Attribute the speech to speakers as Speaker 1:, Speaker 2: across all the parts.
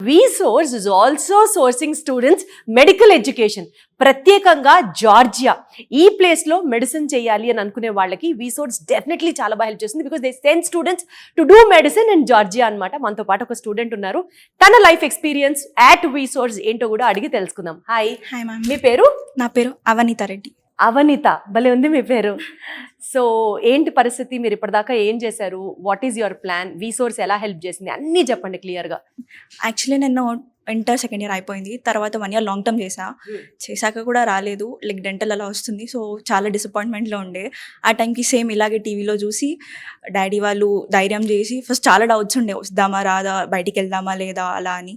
Speaker 1: VSource is also sourcing students medical education, ప్రత్యేకంగా Georgia ఈ place లో మెడిసిన్ చేయాలి అని అనుకునే వాళ్ళకి VSource డెఫినెట్లీ చాలా బాగా హెల్ప్ చేస్తుంది. Because they send students to do medicine in Georgia అనమాట. మనతో పాటు ఒక స్టూడెంట్ ఉన్నారు, తన లైఫ్ ఎక్స్పీరియన్స్ అట్ VSource ఏంటో కూడా అడిగి తెలుసుకుందాం. హాయ్
Speaker 2: మ్యామ్,
Speaker 1: మీ పేరు?
Speaker 2: నా పేరు అవనీత రెడ్డి.
Speaker 1: అవనీత, భలే ఉంది మీ పేరు. సో ఏంటి పరిస్థితి, మీరు ఇప్పటిదాకా ఏం చేశారు, what is your plan, VSource ఎలా హెల్ప్ చేసింది అన్నీ చెప్పండి క్లియర్గా.
Speaker 2: యాక్చువల్లీ నేను ఇంటర్ సెకండ్ ఇయర్ అయిపోయింది, తర్వాత 1 year లాంగ్ టర్మ్ చేశాక కూడా రాలేదు, లైక్ డెంటల్ అలా వస్తుంది. సో చాలా డిసప్పాయింట్మెంట్లో ఉండే. ఆ టైంకి సేమ్ ఇలాగే టీవీలో చూసి డాడీ వాళ్ళు ధైర్యం చేసి, ఫస్ట్ చాలా డౌట్స్ ఉండే, వద్దామా రాదా, బయటికి వెళ్దామా లేదా అలా అని.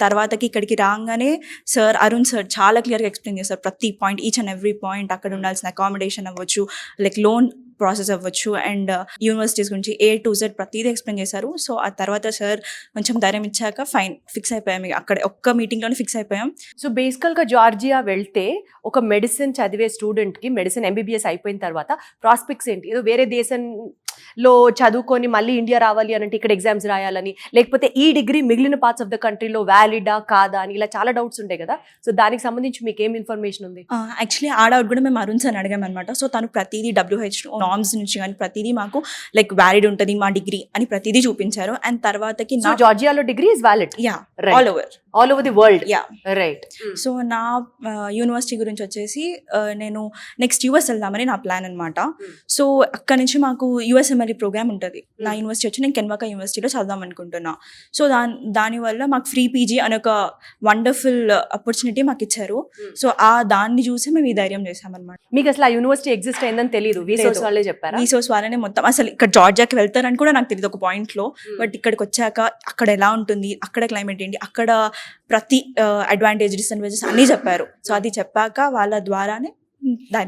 Speaker 2: తర్వాతకి ఇక్కడికి రాగానే సార్ అరుణ్ సార్ చాలా క్లియర్గా ఎక్స్ప్లెయిన్ చేస్తారు ప్రతి point, each and every point. అక్కడ ఉండాల్సిన అకామిడేషన్ అవ్వచ్చు, లైక్ లోన్ ప్రాసెస్ అవ్వచ్చు, అండ్ యూనివర్సిటీస్ గురించి A to Z ప్రతిదీ ఎక్స్ప్లెయిన్ చేశారు. సో ఆ తర్వాత సార్ కొంచెం ధైర్యం ఇచ్చాక ఫైన్ ఫిక్స్ అయిపోయాం. అక్కడ ఒక్క మీటింగ్లోనే ఫిక్స్ అయిపోయాం.
Speaker 1: సో బేసికల్గా జార్జియా వెళ్తే ఒక మెడిసిన్ చదివే స్టూడెంట్కి, మెడిసిన్ MBBS అయిపోయిన తర్వాత ప్రాస్పెక్ట్స్ ఏంటి? ఏదో వేరే దేశంలో చదువుకొని మళ్ళీ ఇండియా రావాలి అని అంటే ఇక్కడ ఎగ్జామ్స్ రాయాలని, లేకపోతే ఈ డిగ్రీ మిగిలిన పార్ట్స్ ఆఫ్ ద కంట్రీలో వ్యాలిడా కాదా అని ఇలా చాలా డౌట్స్ ఉంటాయి కదా. సో దానికి సంబంధించి మీకు ఏం ఇన్ఫర్మేషన్ ఉంది?
Speaker 2: యాక్చువల్లీ ఆ డౌట్ కూడా మేము అరుణ్ సార్ అడిగాం అనమాట. సో తను ప్రతిదీ WHO నార్మ్స్ నుంచి కానీ ప్రతిదీ మాకు లైక్ వ్యాలిడ్ ఉంటుంది మా డిగ్రీ అని ప్రతిదీ చూపించారు. అండ్ తర్వాతకి
Speaker 1: నా జార్జియాలో degree is valid
Speaker 2: all over
Speaker 1: the world. Right.
Speaker 2: So నా యూనివర్సిటీ గురించి వచ్చేసి నేను నెక్స్ట్ US వెళ్దామని నా ప్లాన్ అనమాట. సో అక్కడ నుంచి మాకు USMLE ప్రోగ్రామ్ ఉంటుంది. నా యూనివర్సిటీ వచ్చి నేను కెన్వాకా యూనివర్సిటీలో చదువుదాం అనుకుంటున్నా. సో దానివల్ల మాకు ఫ్రీ PG అనే ఒక వండర్ఫుల్ ఆపర్చునిటీ మాకు ఇచ్చారు. సో దాన్ని చూసి మేము ఈ ధైర్యం చేసామన్నమాట.
Speaker 1: మీకు అసలు ఆ యూనివర్సిటీ ఎగ్జిస్ట్ అయిందని తెలియదు, VSource వాళ్ళే చెప్పారు.
Speaker 2: VSource వాళ్ళనే మొత్తం, అసలు ఇక్కడ జార్జియాకి వెళ్తారని కూడా నాకు తెలియదు ఒక పాయింట్లో. బట్ ఇక్కడికి వచ్చాక అక్కడ ఎలా ఉంటుంది, అక్కడ క్లైమేట్ ఏంటి, అక్కడ ప్రతి అడ్వాంటేజ్ డిసడ్వాంటేజెస్ అన్నీ చెప్పారు. సో అది చెప్పాక వాళ్ళ ద్వారానే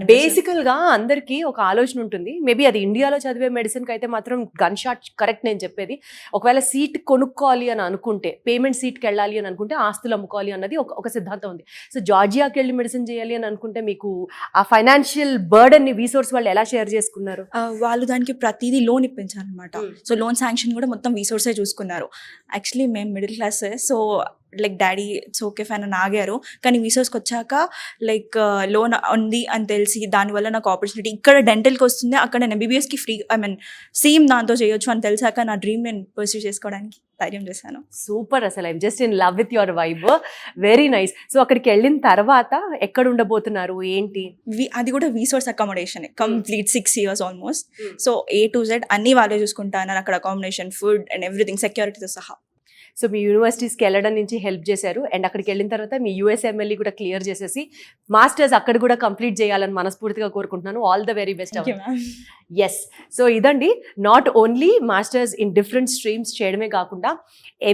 Speaker 1: బేసికల్ గా అందరికి ఒక ఆలోచన ఉంటుంది. మేబీ అది ఇండియాలో చదివే మెడిసిన్ కి అయితే మాత్రం గన్ షాట్ కరెక్ట్. నేను చెప్పేది, ఒకవేళ సీట్ కొనుక్కోవాలి అని అనుకుంటే, పేమెంట్ సీట్కి వెళ్ళాలి అని అనుకుంటే ఆస్తులు అమ్ముకోవాలి అన్నది ఒక సిద్ధాంతం ఉంది. సో జార్జియాకి వెళ్ళి మెడిసిన్ చేయాలి అని అనుకుంటే మీకు ఆ ఫైనాన్షియల్ బర్డన్ ని VSource వాళ్ళు ఎలా షేర్ చేసుకున్నారు?
Speaker 2: వాళ్ళు దానికి ప్రతిదీ లోన్ ఇప్పించారనమాట. సో లోన్ శాంక్షన్ కూడా మొత్తం VSource చూసుకున్నారు. యాక్చువల్లీ మేము middle class, so like daddy it's okay fine అని ఆగారు. కానీ VSourceకి వచ్చాక లైక్ లోన్ ఉంది అని తెలిసి, దానివల్ల నాకు ఆపర్చునిటీ ఇక్కడ డెంటల్కి వస్తుంది, అక్కడ నేను MBBSకి ఫ్రీ, సేమ్ దాంతో చేయొచ్చు అని తెలిసాక నా డ్రీమ్ నేను పర్సూ చేసుకోవడానికి ధైర్యం చేశాను.
Speaker 1: సూపర్, అసలు I'm just in love with your vibe, very nice. So అక్కడికి వెళ్ళిన తర్వాత ఎక్కడ ఉండబోతున్నారు ఏంటి?
Speaker 2: అది కూడా VSource accommodation complete 6 years almost. So A to Z అన్ని వాళ్ళే చూసుకుంటాను, అక్కడ అకామిడేషన్, ఫుడ్ అండ్ ఎవ్రీథింగ్, సెక్యూరిటీతో సహా.
Speaker 1: సో మీ యూనివర్సిటీస్కి వెళ్ళడం నుంచి హెల్ప్ చేశారు, అండ్ అక్కడికి వెళ్ళిన తర్వాత మీ USMLE కూడా క్లియర్ చేసేసి మాస్టర్స్ అక్కడ కూడా కంప్లీట్ చేయాలని మనస్ఫూర్తిగా కోరుకుంటున్నాను. All the very best. Yes, so ఇదండి, not only masters in different streams చేయడమే కాకుండా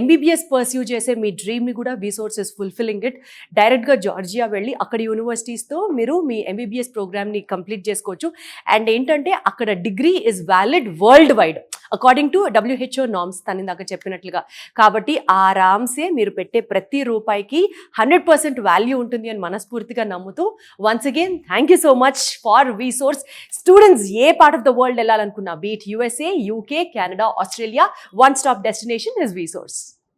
Speaker 1: MBBS పర్స్యూ చేసే మీ డ్రీమ్ని కూడా VSource ఇస్ ఫుల్ఫిల్లింగ్ ఇట్. డైరెక్ట్గా జార్జియా వెళ్ళి అక్కడ యూనివర్సిటీస్తో మీరు మీ MBBS ప్రోగ్రామ్ని కంప్లీట్ చేసుకోవచ్చు. అండ్ ఏంటంటే అక్కడ degree is valid world wide according to WHO norms, తను ఇందాక చెప్పినట్లుగా. కాబట్టి ఆరామ్సే మీరు పెట్టే ప్రతి రూపాయికి 100% వాల్యూ ఉంటుంది అని మనస్ఫూర్తిగా నమ్ముతూ, once again thank you so much for VSource. Students ఏ పార్ట్ ఆఫ్ ద వరల్డ్ వెళ్ళాలనుకున్నా, be it USA, UK, Canada, Australia, one stop destination is VSource.